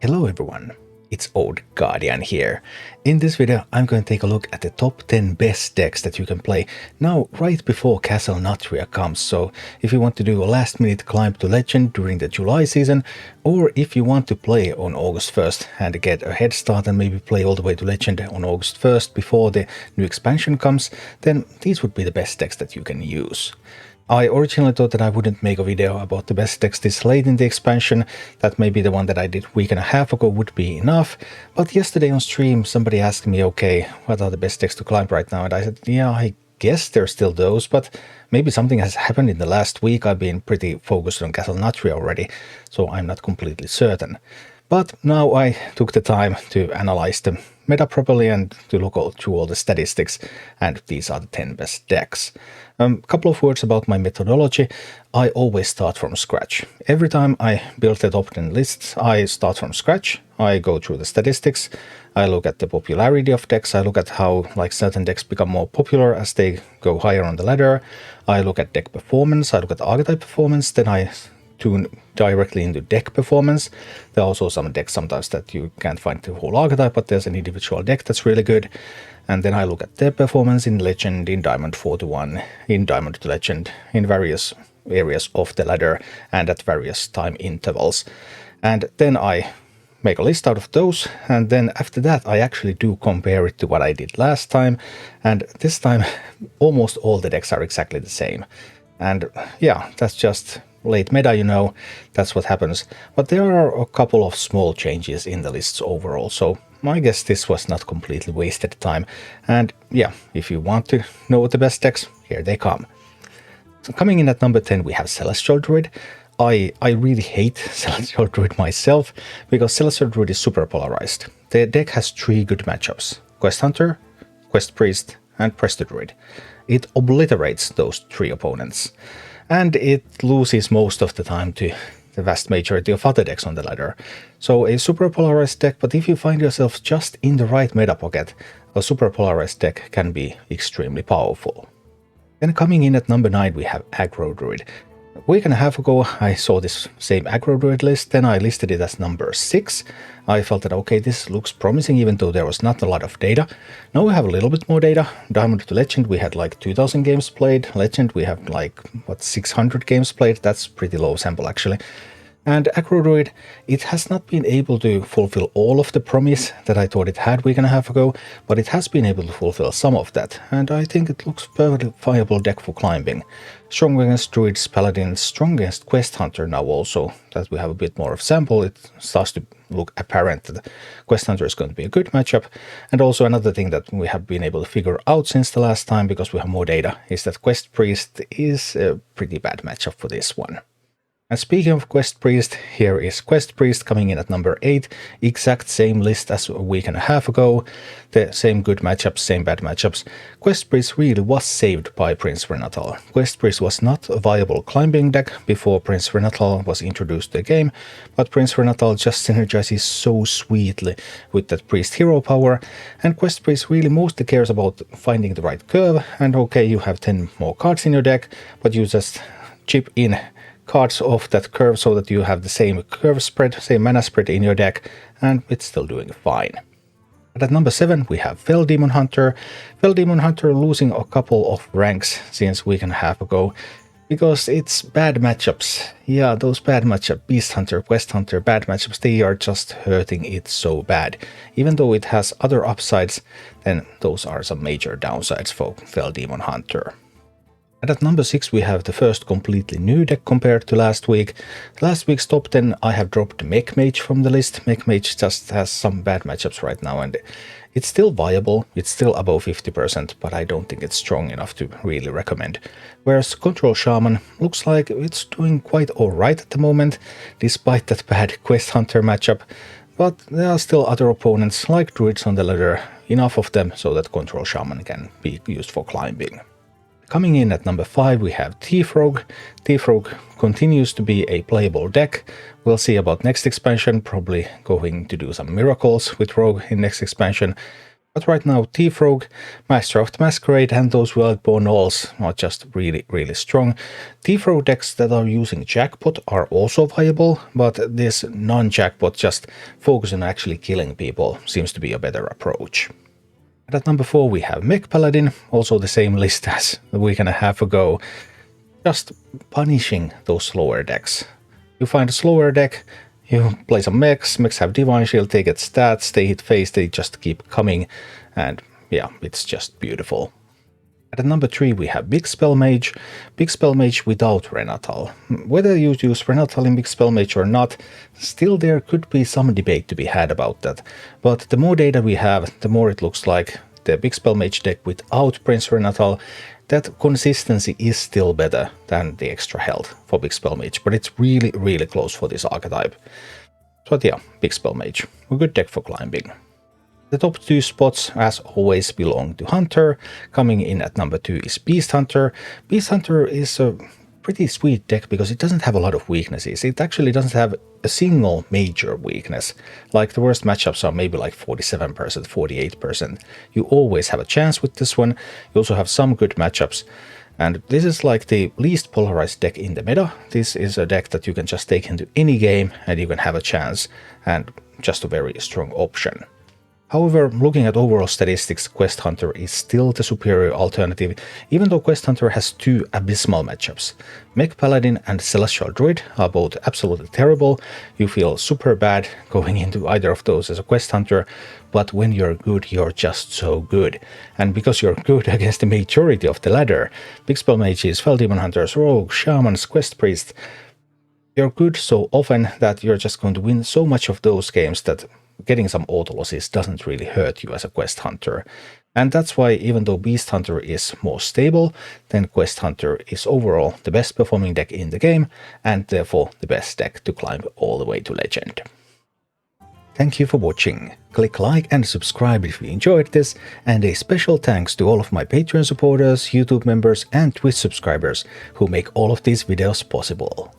Hello everyone, it's Old Guardian here. In this video I'm going to take a look at the top 10 best decks that you can play now right before Castle Nathria comes. So if you want to do a last minute climb to Legend during the July season, or if you want to play on August 1st and get a head start and maybe play all the way to Legend on August 1st before the new expansion comes, then these would be the best decks that you can use. I originally thought that I wouldn't make a video about the best decks this late in the expansion, that maybe the one that I did a week and a half ago would be enough, but yesterday on stream somebody asked me, okay, what are the best decks to climb right now, and I said, yeah, I guess there's still those, but maybe something has happened in the last week. I've been pretty focused on Castle Nathria already, so I'm not completely certain. But now I took the time to analyze the meta properly and to look through all the statistics, and these are the 10 best decks. Couple of words about my methodology. I always start from scratch. Every time I build the top 10 lists, I start from scratch. I go through the statistics, I look at the popularity of decks, I look at how certain decks become more popular as they go higher on the ladder, I look at deck performance, I look at archetype performance, then I tune directly into deck performance. There are also some decks sometimes that you can't find the whole archetype, but there's an individual deck that's really good. And then I look at their performance in Legend, in Diamond 4-1, in Diamond to Legend, in various areas of the ladder and at various time intervals. And then I make a list out of those, and then after that I actually do compare it to what I did last time, and this time almost all the decks are exactly the same. And yeah, that's just late meta, you know, that's what happens. But there are a couple of small changes in the lists overall, so I guess this was not completely wasted time. And yeah, if you want to know the best decks, here they come. So coming in at number 10 we have Celestial Druid. I really hate Celestial Druid myself, because Celestial Druid is super polarized. The deck has 3 good matchups: Quest Hunter, Quest Priest, and Presto Druid. It obliterates those 3 opponents, and it loses most of the time to the vast majority of other decks on the ladder. So a super polarized deck, but if you find yourself just in the right meta pocket, a super polarized deck can be extremely powerful. Then coming in at number 9 we have Aggro Druid. A week and a half ago I saw this same Aggro Druid list, then I listed it as number 6. I felt that okay, this looks promising even though there was not a lot of data. Now we have a little bit more data. Diamond to Legend we had like 2000 games played, Legend we have like 600 games played, that's pretty low sample actually. And Aggro Druid, it has not been able to fulfill all of the promise that I thought it had a week and a half ago, but it has been able to fulfill some of that, and I think it looks perfectly viable deck for climbing. Strong against Druids, Paladins, strong against Quest Hunter now also, that we have a bit more of sample, it starts to look apparent that Quest Hunter is going to be a good matchup. And also another thing that we have been able to figure out since the last time, because we have more data, is that Quest Priest is a pretty bad matchup for this one. And speaking of Quest Priest, here is Quest Priest coming in at number 8, exact same list as a week and a half ago, the same good matchups, same bad matchups. Quest Priest really was saved by Prince Renatal. Quest Priest was not a viable climbing deck before Prince Renatal was introduced to the game, but Prince Renatal just synergizes so sweetly with that Priest hero power, and Quest Priest really mostly cares about finding the right curve, and okay, you have 10 more cards in your deck, but you just chip in cards off that curve so that you have the same curve spread, same mana spread in your deck, and it's still doing fine. And at number 7 we have Fel Demon Hunter. Fel Demon Hunter losing a couple of ranks since a week and a half ago, because it's bad matchups. Yeah, those bad matchups, Beast Hunter, Quest Hunter, bad matchups, they are just hurting it so bad. Even though it has other upsides, then those are some major downsides for Fel Demon Hunter. And at number 6 we have the first completely new deck compared to last week. Last week's top 10 I have dropped Mech Mage from the list. Mech Mage just has some bad matchups right now, and it's still viable, it's still above 50%, but I don't think it's strong enough to really recommend. Whereas Control Shaman looks like it's doing quite alright at the moment, despite that bad Quest Hunter matchup, but there are still other opponents like Druids on the ladder, enough of them so that Control Shaman can be used for climbing. Coming in at number 5 we have Thief Rogue. Thief Rogue continues to be a playable deck. We'll see about next expansion, probably going to do some miracles with Rogue in next expansion. But right now, Thief Rogue, Master of the Masquerade, and those Wildborn Gnolls are just really strong. Thief Rogue decks that are using Jackpot are also viable, but this non-Jackpot, just focusing on actually killing people, seems to be a better approach. And at number 4 we have Mech Paladin, also the same list as a week and a half ago, just punishing those slower decks. You find a slower deck, you play some mechs have Divine Shield, they get stats, they hit face, they just keep coming, and yeah, it's just beautiful. At number 3 we have Big Spell Mage without Renatal. Whether you use Renatal in Big Spell Mage or not, still there could be some debate to be had about that, but the more data we have, the more it looks like the Big Spell Mage deck without Prince Renatal, that consistency is still better than the extra health for Big Spell Mage, but it's really close for this archetype. But yeah, Big Spell Mage, a good deck for climbing. The top 2 spots, as always, belong to Hunter. Coming in at number 2 is Beast Hunter. Beast Hunter is a pretty sweet deck because it doesn't have a lot of weaknesses. It actually doesn't have a single major weakness. Like the worst matchups are maybe like 47%, 48%. You always have a chance with this one. You also have some good matchups. And this is like the least polarized deck in the meta. This is a deck that you can just take into any game and you can have a chance, and just a very strong option. However, looking at overall statistics, Quest Hunter is still the superior alternative, even though Quest Hunter has 2 abysmal matchups. Mech Paladin and Celestial Druid are both absolutely terrible. You feel super bad going into either of those as a Quest Hunter, but when you're good, you're just so good. And because you're good against the majority of the ladder, Big Spell Mages, Fel Demon Hunters, Rogues, Shamans, Quest Priests, you're good so often that you're just going to win so much of those games that getting some auto losses doesn't really hurt you as a Quest Hunter. And that's why, even though Beast Hunter is more stable, then Quest Hunter is overall the best performing deck in the game, and therefore the best deck to climb all the way to Legend. Thank you for watching. Click like and subscribe if you enjoyed this, and a special thanks to all of my Patreon supporters, YouTube members and Twitch subscribers who make all of these videos possible.